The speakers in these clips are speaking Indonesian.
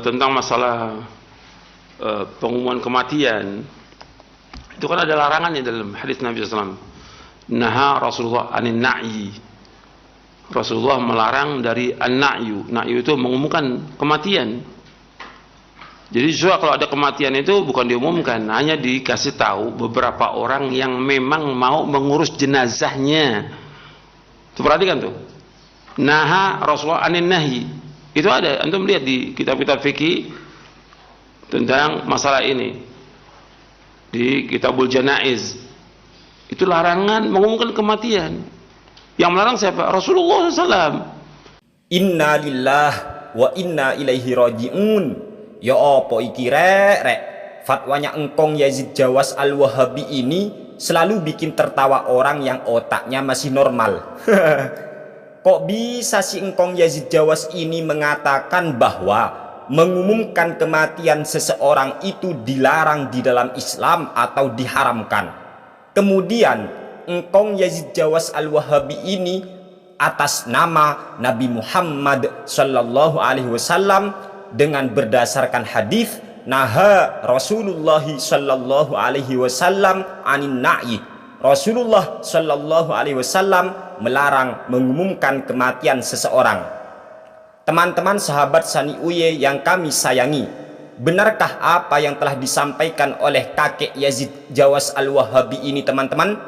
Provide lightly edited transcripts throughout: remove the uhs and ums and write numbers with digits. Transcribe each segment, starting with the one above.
tentang masalah pengumuman kematian, itu kan ada larangannya dalam hadis Nabi SAW. Naha Rasulullah anin na'yi. Rasulullah melarang dari an-na'yu. Na'yu itu mengumumkan kematian. Jadi justru kalau ada kematian itu bukan diumumkan, hanya dikasih tahu beberapa orang yang memang mau mengurus jenazahnya. Tuh, perhatikan tuh. Naha Rasulullah anin nahyi. Itu ada, antum lihat di kitab-kitab fikih tentang masalah ini. Di Kitabul Janaiz. Itu larangan mengumumkan kematian. Yang melarang siapa? Rasulullah SAW. Inna lillah wa inna ilaihi raji'un. Ya apa iki rek? Fatwanya engkong Yazid Jawas Al-Wahabi ini selalu bikin tertawa orang yang otaknya masih normal. Kok bisa si engkong Yazid Jawas ini mengatakan bahwa mengumumkan kematian seseorang itu dilarang di dalam Islam atau diharamkan? Kemudian engkong Yazid Jawas Al-Wahabi ini atas nama Nabi Muhammad Sallallahu Alaihi Wasallam dengan berdasarkan hadis naha Rasulullah Sallallahu Alaihi Wasallam anin na'i. Rasulullah Sallallahu Alaihi Wasallam melarang mengumumkan kematian seseorang. Teman-teman sahabat Sani Uye yang kami sayangi, benarkah apa yang telah disampaikan oleh kakek Yazid Jawas Al-Wahabi ini, teman-teman?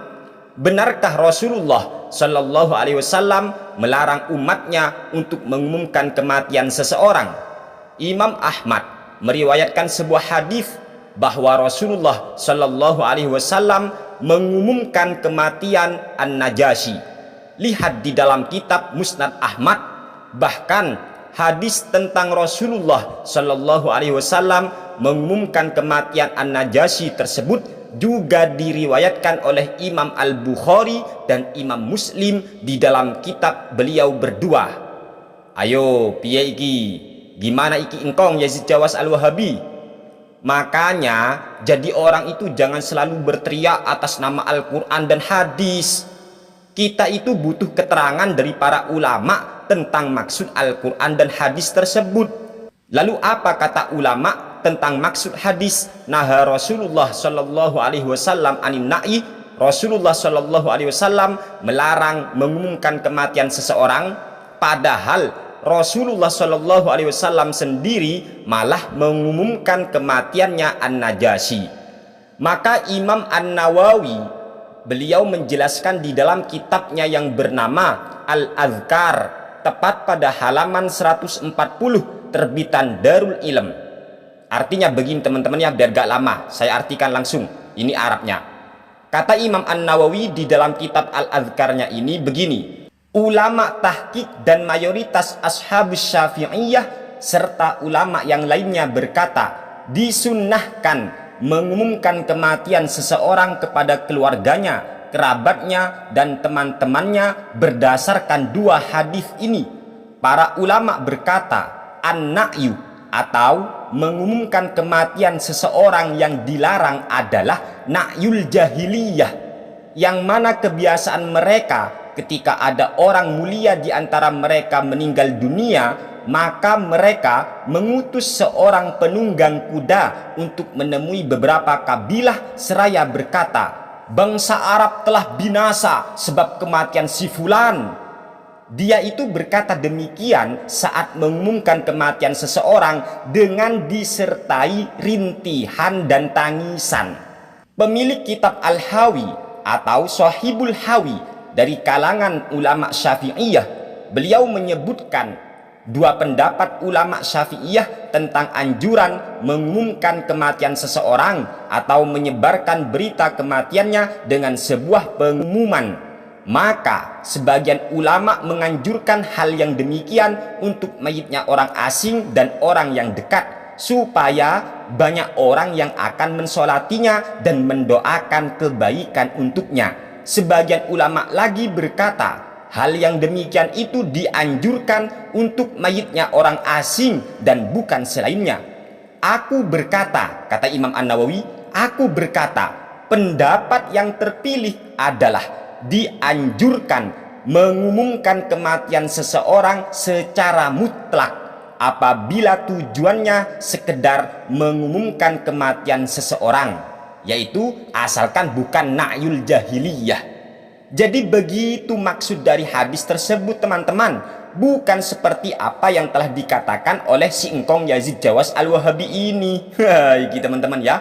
Benarkah Rasulullah Sallallahu Alaihi Wasallam melarang umatnya untuk mengumumkan kematian seseorang? Imam Ahmad meriwayatkan sebuah hadis bahwa Rasulullah Sallallahu Alaihi Wasallam mengumumkan kematian An-Najasyi. Lihat di dalam kitab Musnad Ahmad, bahkan hadis tentang Rasulullah Sallallahu Alaihi Wasallam mengumumkan kematian An-Najasyi tersebut juga diriwayatkan oleh Imam Al-Bukhari dan Imam Muslim di dalam kitab beliau berdua. Ayo, piye iki? Gimana iki engkong Yazid Jawas Al-Wahabi? Makanya jadi orang itu jangan selalu berteriak atas nama Al-Quran dan hadis. Kita itu butuh keterangan dari para ulama tentang maksud Al-Quran dan hadis tersebut. Lalu apa kata ulama tentang maksud hadis naha Rasulullah Sallallahu Alaihi Wasallam anin na'i? Rasulullah Sallallahu Alaihi Wasallam melarang mengumumkan kematian seseorang, padahal Rasulullah Sallallahu Alaihi Wasallam sendiri malah mengumumkan kematiannya An-Najasyi. Maka Imam An-Nawawi beliau menjelaskan di dalam kitabnya yang bernama Al-Azkar, tepat pada halaman 140 terbitan Darul Ilm. Artinya begini teman-teman ya, biar gak lama saya artikan langsung. Ini Arabnya. Kata Imam An-Nawawi di dalam kitab Al-Azkarnya ini begini. Ulama tahqiq dan mayoritas ashabus syafi'iyah serta ulama yang lainnya berkata, disunnahkan mengumumkan kematian seseorang kepada keluarganya, kerabatnya, dan teman-temannya berdasarkan dua hadis ini. Para ulama berkata, an-na'yu atau mengumumkan kematian seseorang yang dilarang adalah na'yul jahiliyah, yang mana kebiasaan mereka ketika ada orang mulia di antara mereka meninggal dunia, maka mereka mengutus seorang penunggang kuda untuk menemui beberapa kabilah seraya berkata, bangsa Arab telah binasa sebab kematian si fulan. Dia itu berkata demikian saat mengumumkan kematian seseorang dengan disertai rintihan dan tangisan. Pemilik kitab Al-Hawi atau Shahibul Hawi dari kalangan ulama Syafi'iyah, beliau menyebutkan dua pendapat ulama Syafi'iyah tentang anjuran mengumumkan kematian seseorang atau menyebarkan berita kematiannya dengan sebuah pengumuman. Maka sebagian ulama menganjurkan hal yang demikian untuk mayitnya orang asing dan orang yang dekat, supaya banyak orang yang akan mensolatinya dan mendoakan kebaikan untuknya. Sebagian ulama lagi berkata, hal yang demikian itu dianjurkan untuk mayitnya orang asing dan bukan selainnya. Aku berkata, kata Imam An-Nawawi, aku berkata, pendapat yang terpilih adalah dianjurkan mengumumkan kematian seseorang secara mutlak. apabila tujuannya sekedar mengumumkan kematian seseorang, yaitu asalkan bukan na'yul jahiliyah. Jadi begitu maksud dari hadis tersebut teman-teman, bukan seperti apa yang telah dikatakan oleh si engkong Yazid Jawas Al-Wahabi ini. Hai teman-teman ya,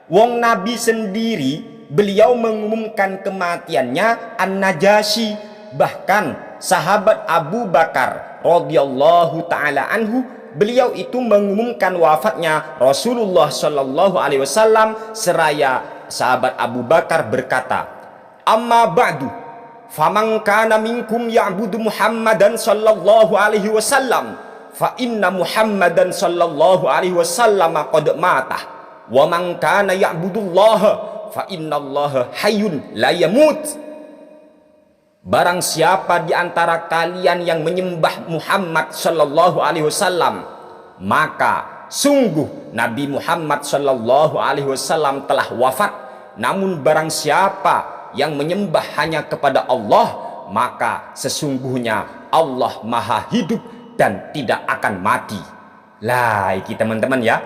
wong Nabi sendiri beliau mengumumkan kematiannya An-Najasyi, bahkan sahabat Abu Bakar radhiyallahu taala anhu, beliau itu mengumumkan wafatnya Rasulullah Shallallahu alaihi wasallam, seraya sahabat Abu Bakar berkata, amma ba'du faman kana minkum ya'budu Muhammadan sallallahu alaihi wasallam fa inna Muhammadan sallallahu alaihi wasallam qad mata wa man kana ya'budullaha fa innallaha hayyun la yamut. Barang siapa di antara kalian yang menyembah Muhammad sallallahu alaihi wasallam, maka sungguh Nabi Muhammad sallallahu alaihi wasallam telah wafat. Namun barang siapa yang menyembah hanya kepada Allah, maka sesungguhnya Allah maha hidup dan tidak akan mati. Lah iki teman-teman ya,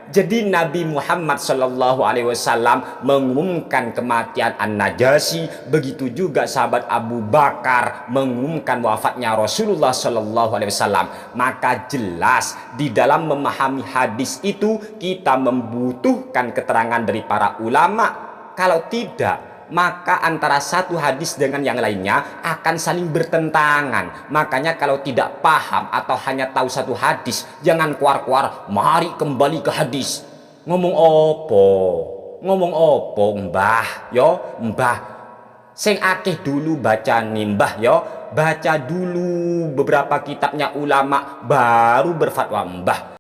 jadi Nabi Muhammad Shallallahu alaihi wasallam mengumumkan kematian An-Najasyi, begitu juga sahabat Abu Bakar mengumumkan wafatnya Rasulullah Shallallahu alaihi wasallam. Maka jelas di dalam memahami hadis itu kita membutuhkan keterangan dari para ulama. Kalau tidak, maka antara satu hadis dengan yang lainnya akan saling bertentangan. Makanya kalau tidak paham atau hanya tahu satu hadis, jangan kuar-kuar, mari kembali ke hadis. Ngomong opo mbah yo, mbah sing akeh dulu baca mbah yo, baca dulu beberapa kitabnya ulama baru berfatwa mbah.